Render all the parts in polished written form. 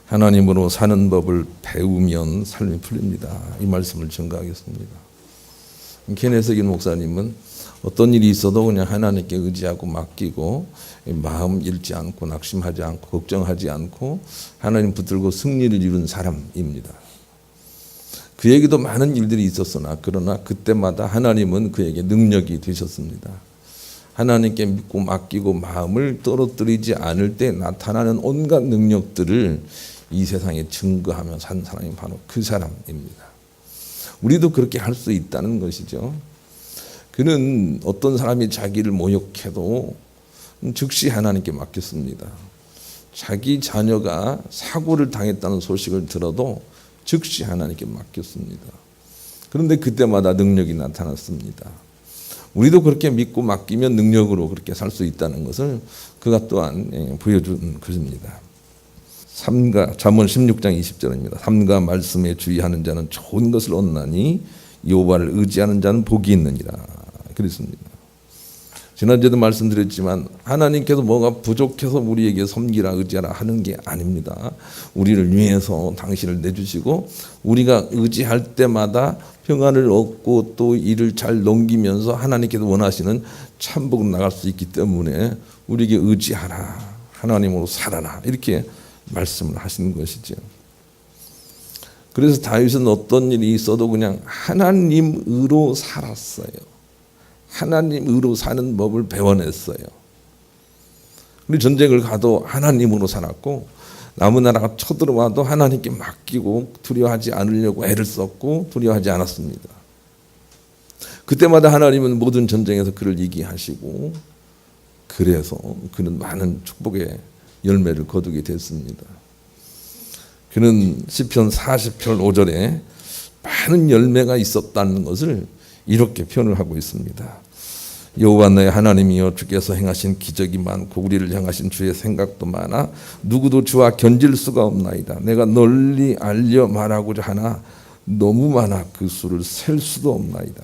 하나님으로 사는 법을 배우면 삶이 풀립니다. 이 말씀을 증거하겠습니다. 케네스긴 목사님은 어떤 일이 있어도 그냥 하나님께 의지하고 맡기고 마음 잃지 않고 낙심하지 않고 걱정하지 않고 하나님 붙들고 승리를 이룬 사람입니다. 그에게도 많은 일들이 있었으나 그러나 그때마다 하나님은 그에게 능력이 되셨습니다. 하나님께 믿고 맡기고 마음을 떨어뜨리지 않을 때 나타나는 온갖 능력들을 이 세상에 증거하며 산 사람이 바로 그 사람입니다. 우리도 그렇게 할 수 있다는 것이죠. 그는 어떤 사람이 자기를 모욕해도 즉시 하나님께 맡겼습니다. 자기 자녀가 사고를 당했다는 소식을 들어도 즉시 하나님께 맡겼습니다. 그런데 그때마다 능력이 나타났습니다. 우리도 그렇게 믿고 맡기면 능력으로 그렇게 살 수 있다는 것을 그가 또한 보여준 것입니다. 잠언 16장 20절입니다. 삼가 말씀에 주의하는 자는 좋은 것을 얻나니 여호와를 의지하는 자는 복이 있느니라 그랬습니다. 지난주에도 말씀드렸지만 하나님께서 뭐가 부족해서 우리에게 섬기라 의지하라 하는 게 아닙니다. 우리를 위해서 당신을 내주시고 우리가 의지할 때마다 평안을 얻고 또 일을 잘 넘기면서 하나님께서 원하시는 참복으로 나갈 수 있기 때문에 우리에게 의지하라, 하나님으로 살아라 이렇게 말씀을 하시는 것이죠. 그래서 다윗은 어떤 일이 있어도 그냥 하나님으로 살았어요. 하나님으로 사는 법을 배워냈어요. 우리 전쟁을 가도 하나님으로 살았고 남은 나라가 쳐들어와도 하나님께 맡기고 두려워하지 않으려고 애를 썼고 두려워하지 않았습니다. 그때마다 하나님은 모든 전쟁에서 그를 이기게 하시고 그래서 그는 많은 축복의 열매를 거두게 됐습니다. 그는 시편 40편 5절에 많은 열매가 있었다는 것을 이렇게 표현을 하고 있습니다. 여호와 너의 하나님이여 주께서 행하신 기적이 많고 우리를 향하신 주의 생각도 많아 누구도 주와 견질 수가 없나이다. 내가 널리 알려 말하고자 하나 너무 많아 그 수를 셀 수도 없나이다.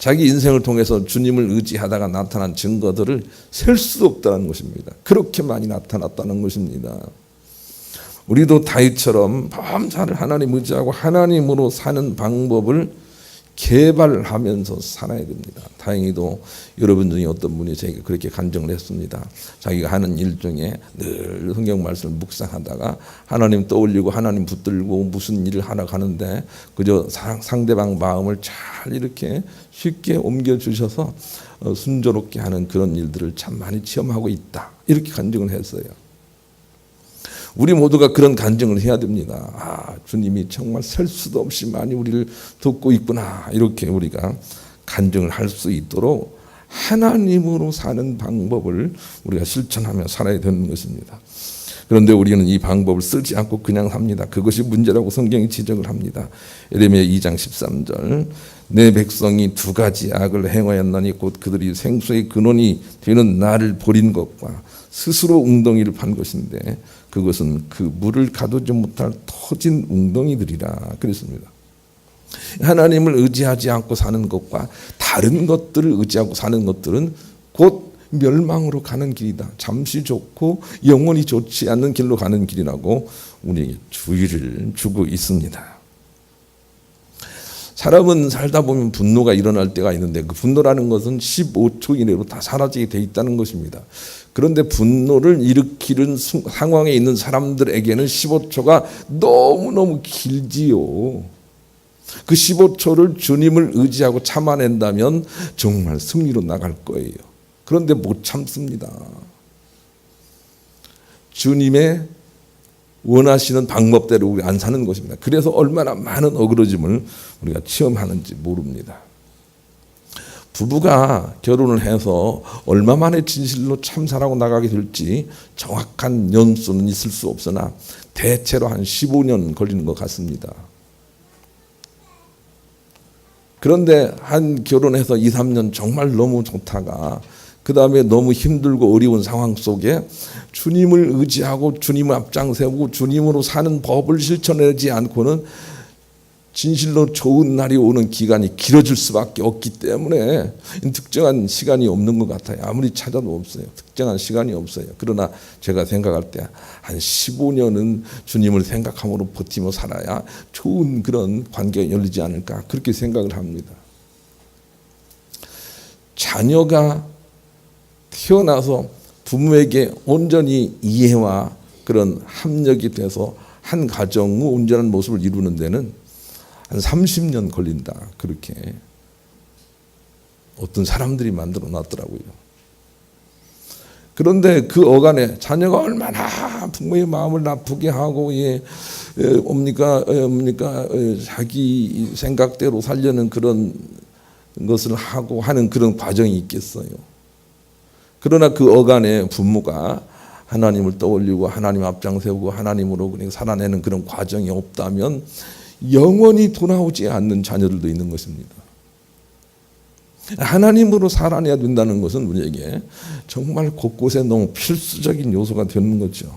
자기 인생을 통해서 주님을 의지하다가 나타난 증거들을 셀 수도 없다는 것입니다. 그렇게 많이 나타났다는 것입니다. 우리도 다윗처럼 범사를 하나님 의지하고 하나님으로 사는 방법을 개발하면서 살아야 됩니다. 다행히도 여러분 중에 어떤 분이 제게 그렇게 간증을 했습니다. 자기가 하는 일 중에 늘 성경 말씀을 묵상하다가 하나님 떠올리고 하나님 붙들고 무슨 일을 하러 가는데 그저 상대방 마음을 잘 이렇게 쉽게 옮겨주셔서 순조롭게 하는 그런 일들을 참 많이 체험하고 있다. 이렇게 간증을 했어요. 우리 모두가 그런 간증을 해야 됩니다. 주님이 정말 셀 수도 없이 많이 우리를 돕고 있구나. 이렇게 우리가 간증을 할 수 있도록 하나님으로 사는 방법을 우리가 실천하며 살아야 되는 것입니다. 그런데 우리는 이 방법을 쓰지 않고 그냥 삽니다. 그것이 문제라고 성경이 지적을 합니다. 예레미야 2장 13절 내 백성이 두 가지 악을 행하였나니 곧 그들이 생수의 근원이 되는 나를 버린 것과 스스로 웅덩이를 판 것인데 그것은 그 물을 가두지 못할 터진 웅덩이들이라 그랬습니다. 하나님을 의지하지 않고 사는 것과 다른 것들을 의지하고 사는 것들은 곧 멸망으로 가는 길이다. 잠시 좋고 영원히 좋지 않는 길로 가는 길이라고 우리에게 주의를 주고 있습니다. 사람은 살다 보면 분노가 일어날 때가 있는데 그 분노라는 것은 15초 이내로 다 사라지게 돼 있다는 것입니다. 그런데 분노를 일으키는 상황에 있는 사람들에게는 15초가 너무너무 길지요. 그 15초를 주님을 의지하고 참아낸다면 정말 승리로 나갈 거예요. 그런데 못 참습니다. 주님의 원하시는 방법대로 우리 안 사는 것입니다. 그래서 얼마나 많은 어그러짐을 우리가 체험하는지 모릅니다. 부부가 결혼을 해서 얼마 만에 진실로 참사라고 나가게 될지 정확한 연수는 있을 수 없으나 대체로 한 15년 걸리는 것 같습니다. 그런데 한 결혼해서 2, 3년 정말 너무 좋다가 그 다음에 너무 힘들고 어려운 상황 속에 주님을 의지하고 주님을 앞장 세우고 주님으로 사는 법을 실천하지 않고는 진실로 좋은 날이 오는 기간이 길어질 수밖에 없기 때문에 특정한 시간이 없는 것 같아요. 아무리 찾아도 없어요. 특정한 시간이 없어요. 그러나 제가 생각할 때 한 15년은 주님을 생각함으로 버티며 살아야 좋은 그런 관계가 열리지 않을까 그렇게 생각을 합니다. 자녀가 태어나서 부모에게 온전히 이해와 그런 합력이 돼서 한 가정의 온전한 모습을 이루는 데는 한 30년 걸린다. 그렇게 어떤 사람들이 만들어 놨더라고요. 그런데 그 어간에 자녀가 얼마나 부모의 마음을 나쁘게 하고 자기 생각대로 살려는 그런 것을 하고 하는 그런 과정이 있겠어요. 그러나 그 어간에 부모가 하나님을 떠올리고 하나님 앞장 세우고 하나님으로 그냥 살아내는 그런 과정이 없다면 영원히 돌아오지 않는 자녀들도 있는 것입니다. 하나님으로 살아내야 된다는 것은 우리에게 정말 곳곳에 너무 필수적인 요소가 되는 거죠.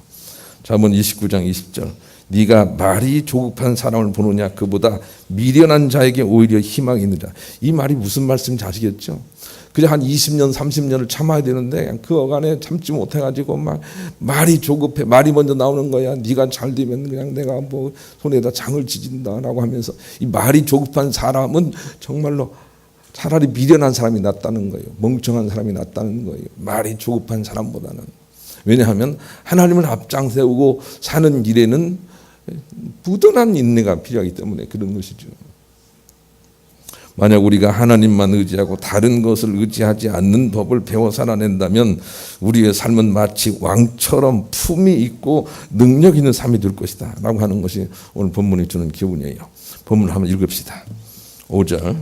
잠언 29장 20절 네가 말이 조급한 사람을 보느냐 그보다 미련한 자에게 오히려 희망이 있는 자. 이 말이 무슨 말씀인지 아시겠죠? 그냥 한 20년 30년을 참아야 되는데 그 어간에 참지 못해가지고 막 말이 조급해 말이 먼저 나오는 거야. 네가 잘 되면 그냥 내가 뭐 손에다 장을 지진다라고 하면서 이 말이 조급한 사람은 정말로 차라리 미련한 사람이 낫다는 거예요. 멍청한 사람이 낫다는 거예요. 말이 조급한 사람보다는. 왜냐하면 하나님을 앞장 세우고 사는 일에는 부단한 인내가 필요하기 때문에 그런 것이죠. 만약 우리가 하나님만 의지하고 다른 것을 의지하지 않는 법을 배워 살아낸다면 우리의 삶은 마치 왕처럼 품이 있고 능력 있는 삶이 될 것이다 라고 하는 것이 오늘 본문이 주는 교훈이에요. 본문을 한번 읽읍시다. 5절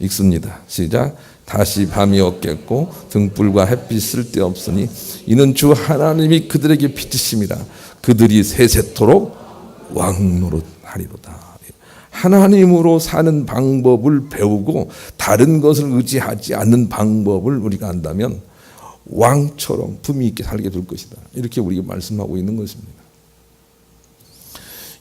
읽습니다. 시작. 다시 밤이 없겠고 등불과 햇빛 쓸데없으니 이는 주 하나님이 그들에게 빛이심이라 그들이 세세토록 왕노릇하리로다. 하나님으로 사는 방법을 배우고 다른 것을 의지하지 않는 방법을 우리가 안다면 왕처럼 품위 있게 살게 될 것이다. 이렇게 우리가 말씀하고 있는 것입니다.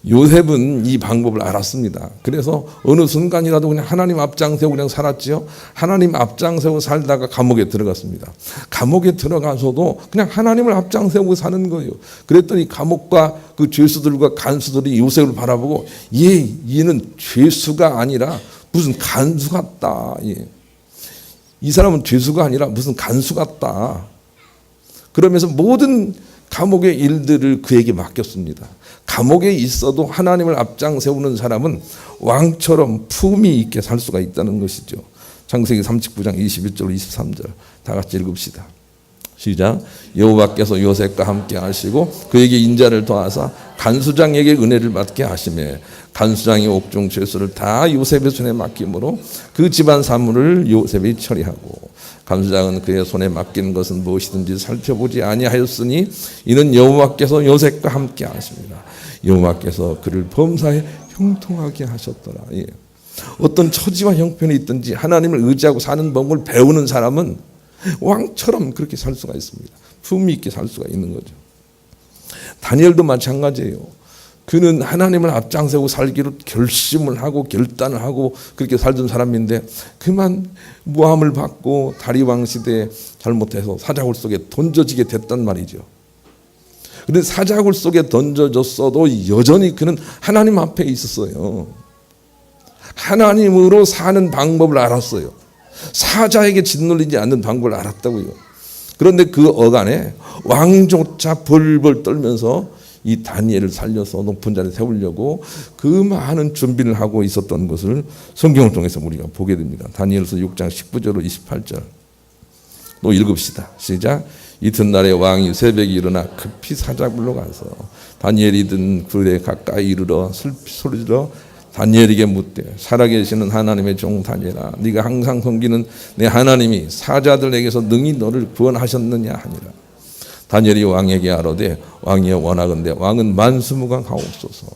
요셉은 이 방법을 알았습니다. 그래서 어느 순간이라도 그냥 하나님 앞장세우고 그냥 살았지요. 하나님 앞장세우고 살다가 감옥에 들어갔습니다. 감옥에 들어가서도 그냥 하나님을 앞장세우고 사는 거예요. 그랬더니 감옥과 그 죄수들과 간수들이 요셉을 바라보고 얘는 죄수가 아니라 무슨 간수 같다. 이 사람은 죄수가 아니라 무슨 간수 같다. 그러면서 모든 감옥의 일들을 그에게 맡겼습니다. 감옥에 있어도 하나님을 앞장 세우는 사람은 왕처럼 품위 있게 살 수가 있다는 것이죠. 창세기 39장 21절 23절 다 같이 읽읍시다. 시작. 여호와께서 요셉과 함께 하시고 그에게 인자를 더하사 간수장에게 은혜를 받게 하시매 간수장이 옥중 죄수를 다 요셉의 손에 맡김으로 그 집안 사물을 요셉이 처리하고 간수장은 그의 손에 맡긴 것은 무엇이든지 살펴보지 아니하였으니 이는 여호와께서 요셉과 함께 하십니다. 여호와께서 그를 범사에 형통하게 하셨더라. 어떤 처지와 형편이 있든지 하나님을 의지하고 사는 법을 배우는 사람은 왕처럼 그렇게 살 수가 있습니다. 품위 있게 살 수가 있는 거죠. 다니엘도 마찬가지예요. 그는 하나님을 앞장세우고 살기로 결심을 하고 결단을 하고 그렇게 살던 사람인데 그만 모함을 받고 다리왕 시대에 잘못해서 사자굴 속에 던져지게 됐단 말이죠. 그런데 사자굴 속에 던져졌어도 여전히 그는 하나님 앞에 있었어요. 하나님으로 사는 방법을 알았어요. 사자에게 짓눌리지 않는 방법을 알았다고요. 그런데 그 어간에 왕조차 벌벌 떨면서 이 다니엘을 살려서 높은 자리에 세우려고 그 많은 준비를 하고 있었던 것을 성경을 통해서 우리가 보게 됩니다. 다니엘서 6장 19절로 28절 또 읽읍시다. 시작. 이튿날에 왕이 새벽에 일어나 급히 사자굴로 가서 다니엘이 든 굴에 가까이 이르러 슬피 소리질러 다니엘에게 묻되 살아계시는 하나님의 종 다니엘아 네가 항상 섬기는 내 하나님이 사자들에게서 능히 너를 구원하셨느냐 하니라. 다니엘이 왕에게 아뢰되 왕이여 원하건대 왕은 만수무강하옵소서.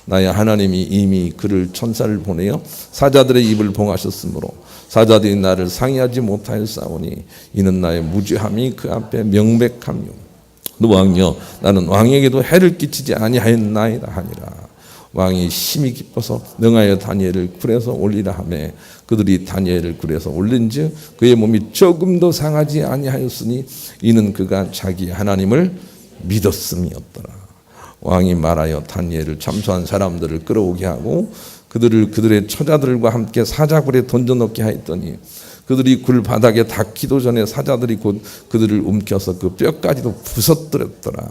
나의 하나님이 이미 그를 천사를 보내어 사자들의 입을 봉하셨으므로 사자들이 나를 상의하지 못하였사오니 이는 나의 무죄함이 그 앞에 명백하며 너 왕이여 나는 왕에게도 해를 끼치지 아니하였나이다 하니라. 왕이 심히 기뻐서 능하여 다니엘을 굴에서 올리라 하며 그들이 다니엘을 굴에서 올린즉 그의 몸이 조금도 상하지 아니하였으니 이는 그가 자기 하나님을 믿었음이었더라. 왕이 말하여 다니엘을 참소한 사람들을 끌어오게 하고 그들을 그들의 처자들과 함께 사자굴에 던져넣게 하였더니 그들이 굴 바닥에 닿기도 전에 사자들이 곧 그들을 움켜서 그 뼈까지도 부서뜨렸더라.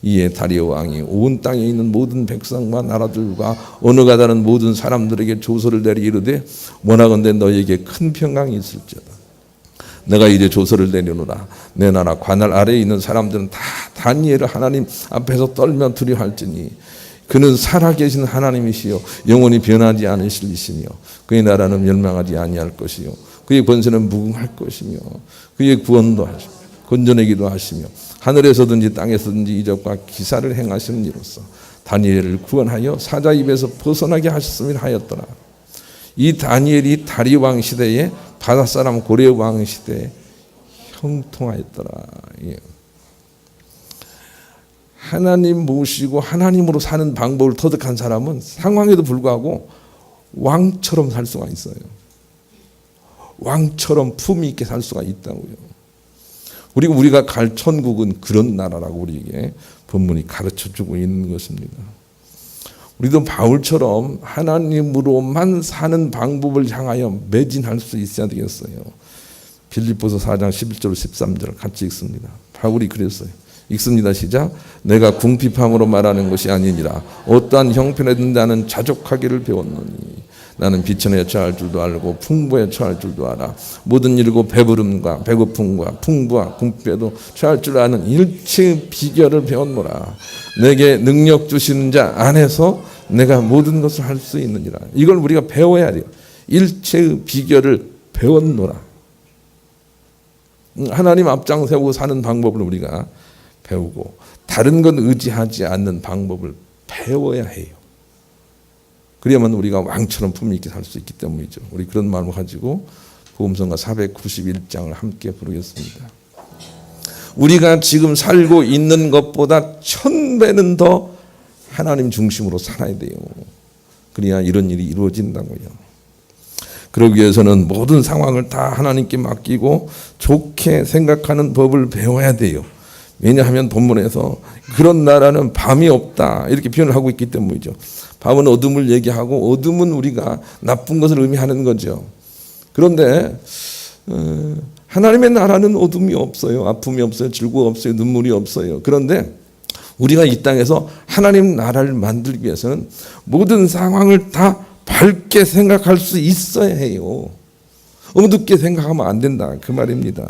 이에 다리오 왕이 온 땅에 있는 모든 백성과 나라들과 언어가 다른 모든 사람들에게 조서를 내리 이르되 원하건대 너희에게 큰 평강이 있을지어다. 내가 이제 조서를 내려노라. 내 나라 관할 아래에 있는 사람들은 다 다니엘을 하나님 앞에서 떨며 두려워할지니 그는 살아계신 하나님이시요 영원히 변하지 않으실 이시며 그의 나라는 멸망하지 아니할 것이요 그의 권세는 무궁할 것이며 그의 구원도 하시며 건져내기도 하시며 하늘에서든지 땅에서든지 이적과 기사를 행하시는 이로써 다니엘을 구원하여 사자 입에서 벗어나게 하셨음이라 하였더라. 이 다니엘이 다리오 왕 시대에 바닷사람 고레 왕 시대에 형통하였더라. 예. 하나님 모시고 하나님으로 사는 방법을 터득한 사람은 상황에도 불구하고 왕처럼 살 수가 있어요. 왕처럼 품위 있게 살 수가 있다고요. 그리고 우리가 갈 천국은 그런 나라라고 우리에게 본문이 가르쳐주고 있는 것입니다. 우리도 바울처럼 하나님으로만 사는 방법을 향하여 매진할 수 있어야 되겠어요. 빌립보서 4장 11절 13절 같이 읽습니다. 바울이 그랬어요. 읽습니다. 시작. 내가 궁핍함으로 말하는 것이 아니니라. 어떠한 형편에든 나는 자족하기를 배웠노니 나는 비천에 처할 줄도 알고 풍부에 처할 줄도 알아. 모든 일고 배부름과 배고픔과 풍부와 궁핍에도 처할 줄 아는 일체의 비결을 배웠노라. 내게 능력 주시는 자 안에서 내가 모든 것을 할 수 있느니라. 이걸 우리가 배워야 돼요. 일체의 비결을 배웠노라. 하나님 앞장 세우고 사는 방법을 우리가 배우고 다른 건 의지하지 않는 방법을 배워야 해요. 그래야만 우리가 왕처럼 품위 있게 살 수 있기 때문이죠. 우리 그런 마음을 가지고 복음성가 491장을 함께 부르겠습니다. 우리가 지금 살고 있는 것보다 1000배는 더 하나님 중심으로 살아야 돼요. 그래야 이런 일이 이루어진다고요. 그러기 위해서는 모든 상황을 다 하나님께 맡기고 좋게 생각하는 법을 배워야 돼요. 왜냐하면 본문에서 그런 나라는 밤이 없다 이렇게 표현을 하고 있기 때문이죠. 밤은 어둠을 얘기하고 어둠은 우리가 나쁜 것을 의미하는 거죠. 그런데 하나님의 나라는 어둠이 없어요. 아픔이 없어요. 즐거움 없어요. 눈물이 없어요. 그런데 우리가 이 땅에서 하나님 나라를 만들기 위해서는 모든 상황을 다 밝게 생각할 수 있어야 해요. 어둡게 생각하면 안 된다 그 말입니다.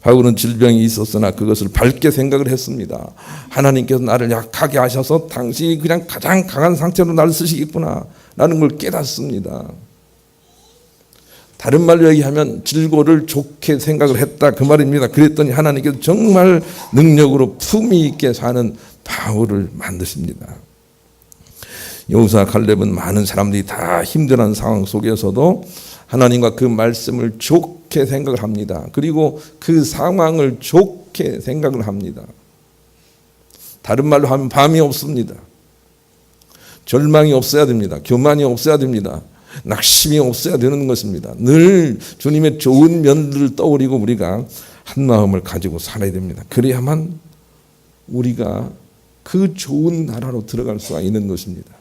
바울은 질병이 있었으나 그것을 밝게 생각을 했습니다. 하나님께서 나를 약하게 하셔서 당신이 그냥 가장 강한 상태로 나를 쓰시겠구나 라는 걸 깨닫습니다. 다른 말로 얘기하면 질고를 좋게 생각을 했다 그 말입니다. 그랬더니 하나님께서 정말 능력으로 품위 있게 사는 바울을 만드십니다. 여호수아 칼렙은 많은 사람들이 다 힘들어하는 상황 속에서도 하나님과 그 말씀을 좋게 생각을 합니다. 그리고 그 상황을 좋게 생각을 합니다. 다른 말로 하면 밤이 없습니다. 절망이 없어야 됩니다. 교만이 없어야 됩니다. 낙심이 없어야 되는 것입니다. 늘 주님의 좋은 면들을 떠올리고 우리가 한 마음을 가지고 살아야 됩니다. 그래야만 우리가 그 좋은 나라로 들어갈 수가 있는 것입니다.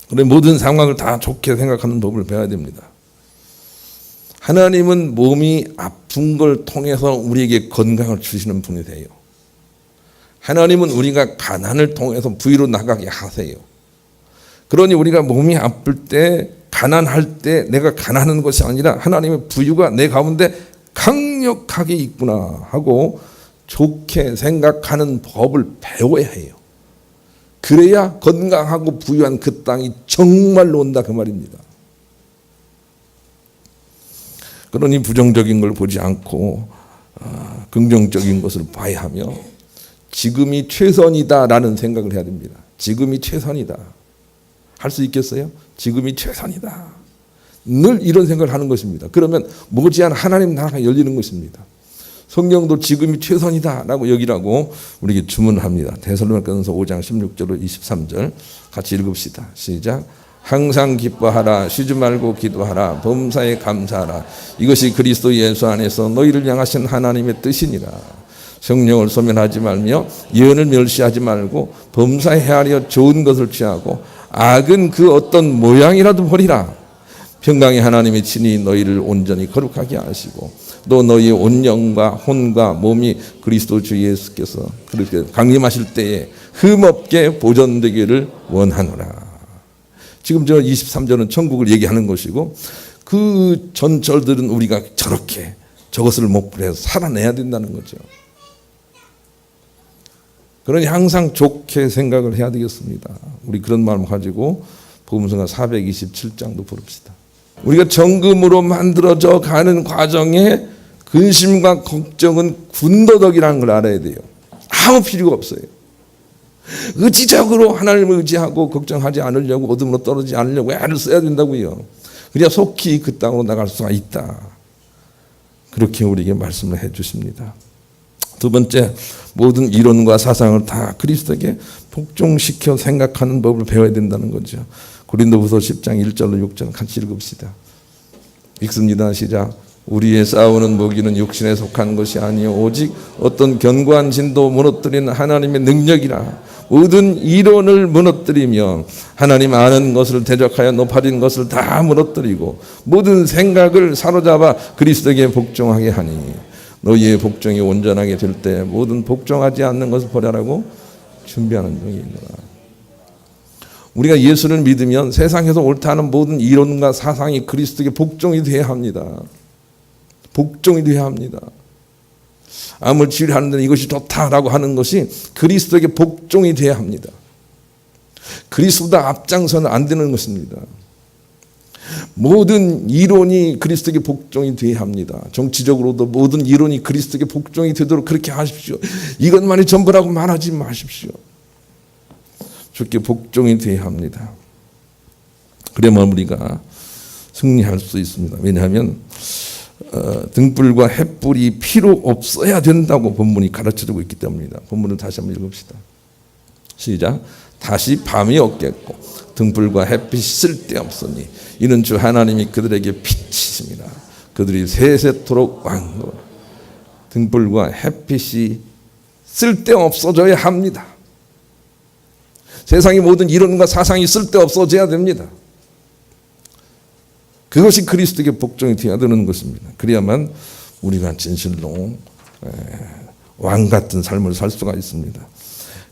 그래 모든 상황을 다 좋게 생각하는 법을 배워야 됩니다. 하나님은 몸이 아픈 걸 통해서 우리에게 건강을 주시는 분이 돼요. 하나님은 우리가 가난을 통해서 부유로 나가게 하세요. 그러니 우리가 몸이 아플 때 가난할 때 내가 가난한 것이 아니라 하나님의 부유가 내 가운데 강력하게 있구나 하고 좋게 생각하는 법을 배워야 해요. 그래야 건강하고 부유한 그 땅이 정말로 온다 그 말입니다. 그러니 부정적인 걸 보지 않고 긍정적인 것을 봐야 하며 지금이 최선이다라는 생각을 해야 됩니다. 지금이 최선이다. 할 수 있겠어요? 지금이 최선이다. 늘 이런 생각을 하는 것입니다. 그러면 머지않아 하나님 나라가 열리는 것입니다. 성령도 지금이 최선이다라고 여기라고 우리에게 주문합니다. 데살로니가전서 5장 16절로 23절 같이 읽읍시다. 시작. 항상 기뻐하라. 쉬지 말고 기도하라. 범사에 감사하라. 이것이 그리스도 예수 안에서 너희를 향하신 하나님의 뜻이니라. 성령을 소멸하지 말며 예언을 멸시하지 말고 범사에 헤아려 좋은 것을 취하고 악은 그 어떤 모양이라도 버리라. 평강의 하나님이 친히 너희를 온전히 거룩하게 하시고 또 너희의 온 영과 혼과 몸이 그리스도 주 예수께서 그렇게 강림하실 때에 흠없게 보존되기를 원하노라. 지금 저 23절은 천국을 얘기하는 것이고 그 전절들은 우리가 저렇게 저것을 목표로 해서 살아내야 된다는 거죠. 그러니 항상 좋게 생각을 해야 되겠습니다. 우리 그런 마음 가지고 복음성가 427장도 부릅시다. 우리가 정금으로 만들어져 가는 과정에 근심과 걱정은 군더더기라는 걸 알아야 돼요. 아무 필요가 없어요. 의지적으로 하나님을 의지하고 걱정하지 않으려고 어둠으로 떨어지지 않으려고 애를 써야 된다고요. 그래야 속히 그 땅으로 나갈 수가 있다. 그렇게 우리에게 말씀을 해 주십니다. 두 번째, 모든 이론과 사상을 다 그리스도에게 복종시켜 생각하는 법을 배워야 된다는 거죠. 고린도후서 10장 1절로 6절 같이 읽읍시다. 읽습니다. 시작. 우리의 싸우는 무기는 육신에 속한 것이 아니요 오직 어떤 견고한 진도 무너뜨리는 하나님의 능력이라. 모든 이론을 무너뜨리며 하나님 아는 것을 대적하여 높아진 것을 다 무너뜨리고 모든 생각을 사로잡아 그리스도에게 복종하게 하니 너희의 복종이 온전하게 될 때 모든 복종하지 않는 것을 버려라고 준비하는 중이니라. 우리가 예수를 믿으면 세상에서 옳다 하는 모든 이론과 사상이 그리스도에게 복종이 되어야 합니다. 복종이 되어야 합니다. 암을 치료하는 데는 이것이 좋다라고 하는 것이 그리스도에게 복종이 되어야 합니다. 그리스도보다 앞장서는 안 되는 것입니다. 모든 이론이 그리스도에게 복종이 되어야 합니다. 정치적으로도 모든 이론이 그리스도에게 복종이 되도록 그렇게 하십시오. 이것만이 전부라고 말하지 마십시오. 주께 복종이 되어야 합니다. 그래야만 우리가 승리할 수 있습니다. 왜냐하면 등불과 햇불이 필요 없어야 된다고 본문이 가르쳐주고 있기 때문입니다. 본문을 다시 한번 읽읍시다. 시작. 다시 밤이 없겠고 등불과 햇빛이 쓸데없으니 이는 주 하나님이 그들에게 빛이십니다. 그들이 세세토록 왕노라. 등불과 햇빛이 쓸데없어져야 합니다. 세상의 모든 이론과 사상이 쓸데없어져야 됩니다. 그것이 그리스도에게 복종이 되어야 되는 것입니다. 그래야만 우리가 진실로 왕 같은 삶을 살 수가 있습니다.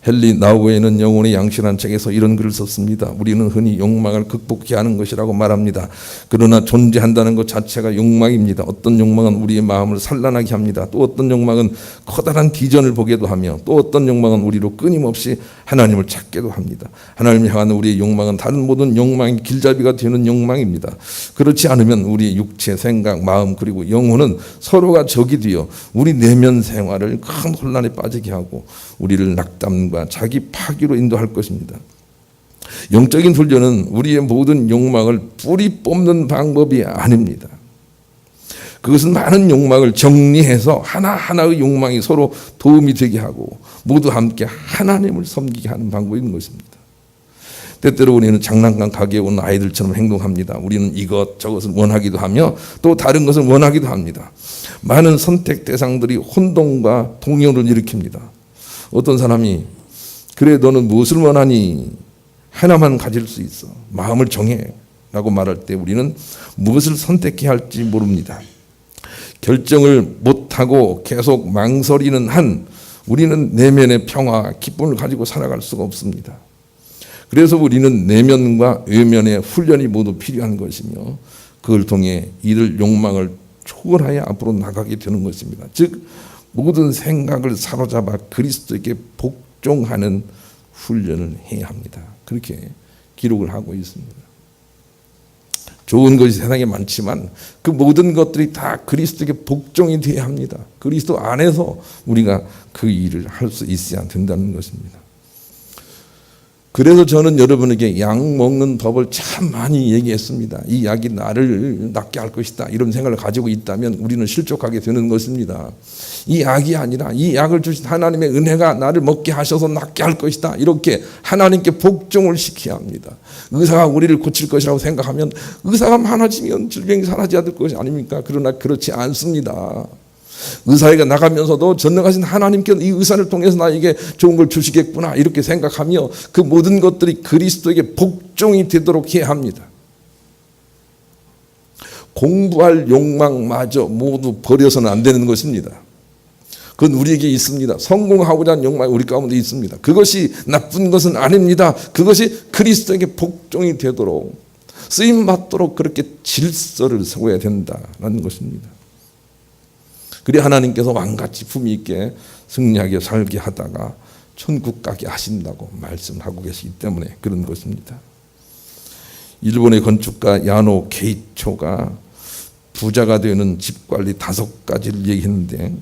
헨리 나우거에는 영혼의 양식이라는 책에서 이런 글을 썼습니다. 우리는 흔히 욕망을 극복해야 하는 것이라고 말합니다. 그러나 존재한다는 것 자체가 욕망입니다. 어떤 욕망은 우리의 마음을 산란하게 합니다. 또 어떤 욕망은 커다란 비전을 보게도 하며 또 어떤 욕망은 우리로 끊임없이 하나님을 찾게도 합니다. 하나님을 향한 우리의 욕망은 다른 모든 욕망의 길잡이가 되는 욕망입니다. 그렇지 않으면 우리의 육체, 생각, 마음 그리고 영혼은 서로가 적이 되어 우리 내면 생활을 큰 혼란에 빠지게 하고 우리를 낙담과 자기 파기로 인도할 것입니다. 영적인 훈련은 우리의 모든 욕망을 뿌리 뽑는 방법이 아닙니다. 그것은 많은 욕망을 정리해서 하나하나의 욕망이 서로 도움이 되게 하고 모두 함께 하나님을 섬기게 하는 방법인 것입니다. 때때로 우리는 장난감 가게에 온 아이들처럼 행동합니다. 우리는 이것 저것을 원하기도 하며 또 다른 것을 원하기도 합니다. 많은 선택 대상들이 혼동과 동요를 일으킵니다. 어떤 사람이 그래 너는 무엇을 원하니? 하나만 가질 수 있어. 마음을 정해 라고 말할 때 우리는 무엇을 선택해야 할지 모릅니다. 결정을 못하고 계속 망설이는 한 우리는 내면의 평화, 기쁨을 가지고 살아갈 수가 없습니다. 그래서 우리는 내면과 외면의 훈련이 모두 필요한 것이며 그걸 통해 이들 욕망을 초월하여 앞으로 나가게 되는 것입니다. 즉 모든 생각을 사로잡아 그리스도에게 복종하는 훈련을 해야 합니다. 그렇게 기록을 하고 있습니다. 좋은 것이 세상에 많지만 그 모든 것들이 다 그리스도에게 복종이 되어야 합니다. 그리스도 안에서 우리가 그 일을 할 수 있어야 된다는 것입니다. 그래서 저는 여러분에게 약 먹는 법을 참 많이 얘기했습니다. 이 약이 나를 낫게 할 것이다, 이런 생각을 가지고 있다면 우리는 실족하게 되는 것입니다. 이 약이 아니라 이 약을 주신 하나님의 은혜가 나를 먹게 하셔서 낫게 할 것이다, 이렇게 하나님께 복종을 시켜야 합니다. 의사가 우리를 고칠 것이라고 생각하면 의사가 많아지면 질병이 사라져야 될 것이 아닙니까? 그러나 그렇지 않습니다. 의사에게 나가면서도 전능하신 하나님께서 이 의사를 통해서 나에게 좋은 걸 주시겠구나, 이렇게 생각하며 그 모든 것들이 그리스도에게 복종이 되도록 해야 합니다. 공부할 욕망마저 모두 버려서는 안 되는 것입니다. 그건 우리에게 있습니다. 성공하고자 하는 욕망이 우리 가운데 있습니다. 그것이 나쁜 것은 아닙니다. 그것이 그리스도에게 복종이 되도록, 쓰임받도록 그렇게 질서를 세워야 된다는 것입니다. 그래 하나님께서 왕같이 품위 있게 승리하게 살게 하다가 천국 가게 하신다고 말씀하고 계시기 때문에 그런 것입니다. 일본의 건축가 야노 케이초가 부자가 되는 집 관리 5가지를 얘기했는데,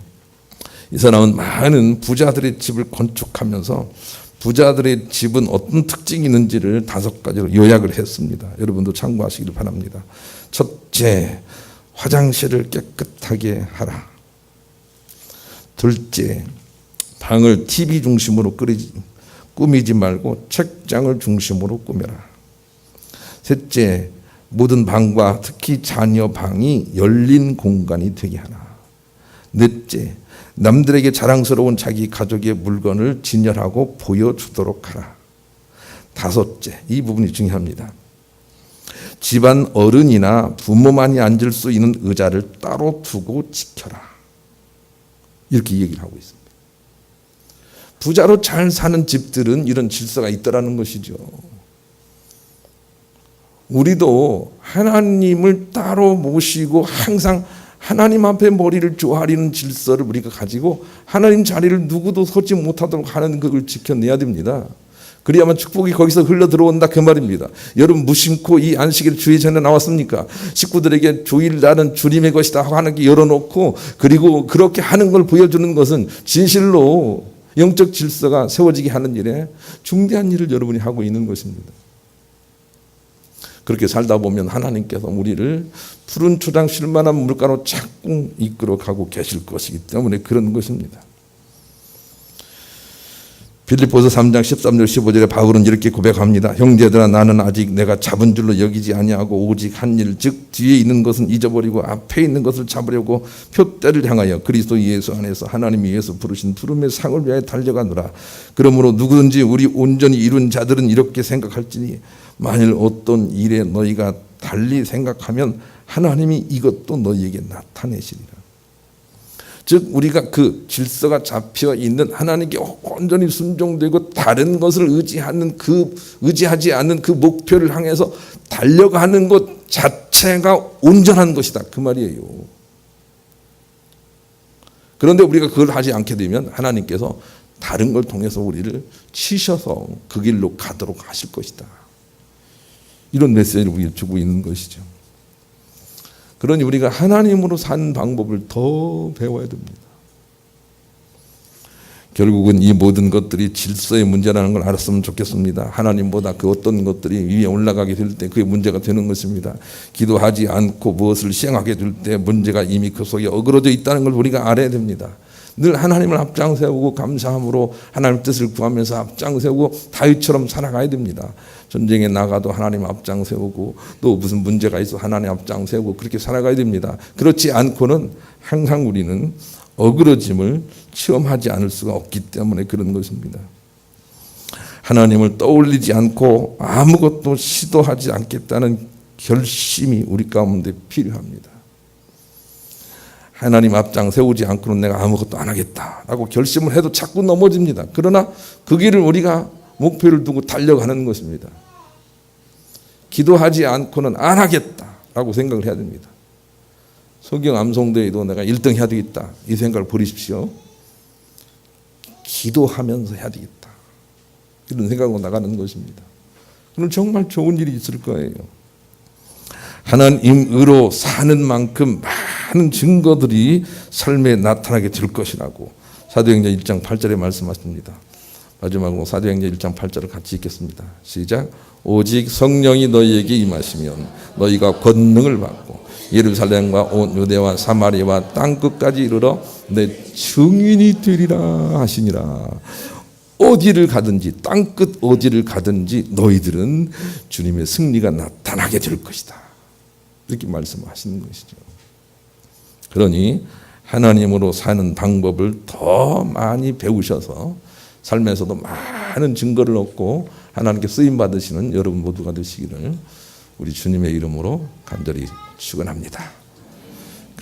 이 사람은 많은 부자들의 집을 건축하면서 부자들의 집은 어떤 특징이 있는지를 5가지로 요약을 했습니다. 여러분도 참고하시기를 바랍니다. 첫째, 화장실을 깨끗하게 하라. 둘째, 방을 TV 중심으로 꾸미지 말고 책장을 중심으로 꾸며라. 셋째, 모든 방과 특히 자녀 방이 열린 공간이 되게 하라. 넷째, 남들에게 자랑스러운 자기 가족의 물건을 진열하고 보여주도록 하라. 다섯째, 이 부분이 중요합니다. 집안 어른이나 부모만이 앉을 수 있는 의자를 따로 두고 지켜라. 이렇게 얘기를 하고 있습니다. 부자로 잘 사는 집들은 이런 질서가 있더라는 것이죠. 우리도 하나님을 따로 모시고 항상 하나님 앞에 머리를 조아리는 질서를 우리가 가지고 하나님 자리를 누구도 서지 못하도록 하는 그걸 지켜내야 됩니다. 그래야만 축복이 거기서 흘러 들어온다, 그 말입니다. 여러분 무심코 이 안식일 주일 전에 나왔습니까? 식구들에게 주일날은 주님의 것이다 하고 하나님께 열어놓고 그리고 그렇게 하는 걸 보여주는 것은 진실로 영적 질서가 세워지게 하는 일에 중대한 일을 여러분이 하고 있는 것입니다. 그렇게 살다 보면 하나님께서 우리를 푸른 초장 쉴만한 물가로 자꾸 이끌어 가고 계실 것이기 때문에 그런 것입니다. 빌립보서 3장 13절 15절에 바울은 이렇게 고백합니다. 형제들아, 나는 아직 내가 잡은 줄로 여기지 아니하고 오직 한 일, 즉 뒤에 있는 것은 잊어버리고 앞에 있는 것을 잡으려고 표대를 향하여 그리스도 예수 안에서 하나님이 위해서 부르신 부름의 상을 위하여 달려가노라. 그러므로 누구든지 우리 온전히 이룬 자들은 이렇게 생각할지니 만일 어떤 일에 너희가 달리 생각하면 하나님이 이것도 너희에게 나타내시리라. 즉 우리가 그 질서가 잡혀 있는 하나님께 온전히 순종되고 다른 것을 의지하지 않는 그 목표를 향해서 달려가는 것 자체가 온전한 것이다, 그 말이에요. 그런데 우리가 그걸 하지 않게 되면 하나님께서 다른 걸 통해서 우리를 치셔서 그 길로 가도록 하실 것이다, 이런 메시지를 우리에게 주고 있는 것이죠. 그러니 우리가 하나님으로 사는 방법을 더 배워야 됩니다. 결국은 이 모든 것들이 질서의 문제라는 걸 알았으면 좋겠습니다. 하나님보다 그 어떤 것들이 위에 올라가게 될 때 그게 문제가 되는 것입니다. 기도하지 않고 무엇을 시행하게 될 때 문제가 이미 그 속에 어그러져 있다는 걸 우리가 알아야 됩니다. 늘 하나님을 앞장 세우고 감사함으로 하나님 뜻을 구하면서 앞장 세우고 다윗처럼 살아가야 됩니다. 전쟁에 나가도 하나님 앞장 세우고 또 무슨 문제가 있어 하나님 앞장 세우고 그렇게 살아가야 됩니다. 그렇지 않고는 항상 우리는 어그러짐을 체험하지 않을 수가 없기 때문에 그런 것입니다. 하나님을 떠올리지 않고 아무것도 시도하지 않겠다는 결심이 우리 가운데 필요합니다. 하나님 앞장 세우지 않고는 내가 아무것도 안 하겠다라고 결심을 해도 자꾸 넘어집니다. 그러나 그 길을 우리가 목표를 두고 달려가는 것입니다. 기도하지 않고는 안 하겠다라고 생각을 해야 됩니다. 소경 암송대회도 내가 1등 해야 되겠다, 이 생각을 버리십시오. 기도하면서 해야 되겠다, 이런 생각으로 나가는 것입니다. 그럼 정말 좋은 일이 있을 거예요. 하나님으로 사는 만큼 많은 증거들이 삶에 나타나게 될 것이라고 사도행전 1장 8절에 말씀하십니다. 마지막으로 사도행전 1장 8절을 같이 읽겠습니다. 시작. 오직 성령이 너희에게 임하시면 너희가 권능을 받고 예루살렘과 온 유대와 사마리아와 땅끝까지 이르러 내 증인이 되리라 하시니라. 어디를 가든지 땅끝 어디를 가든지 너희들은 주님의 승리가 나타나게 될 것이다. 이렇게 말씀하시는 것이죠. 그러니 하나님으로 사는 방법을 더 많이 배우셔서 삶에서도 많은 증거를 얻고 하나님께 쓰임 받으시는 여러분 모두가 되시기를 우리 주님의 이름으로 간절히 축원합니다.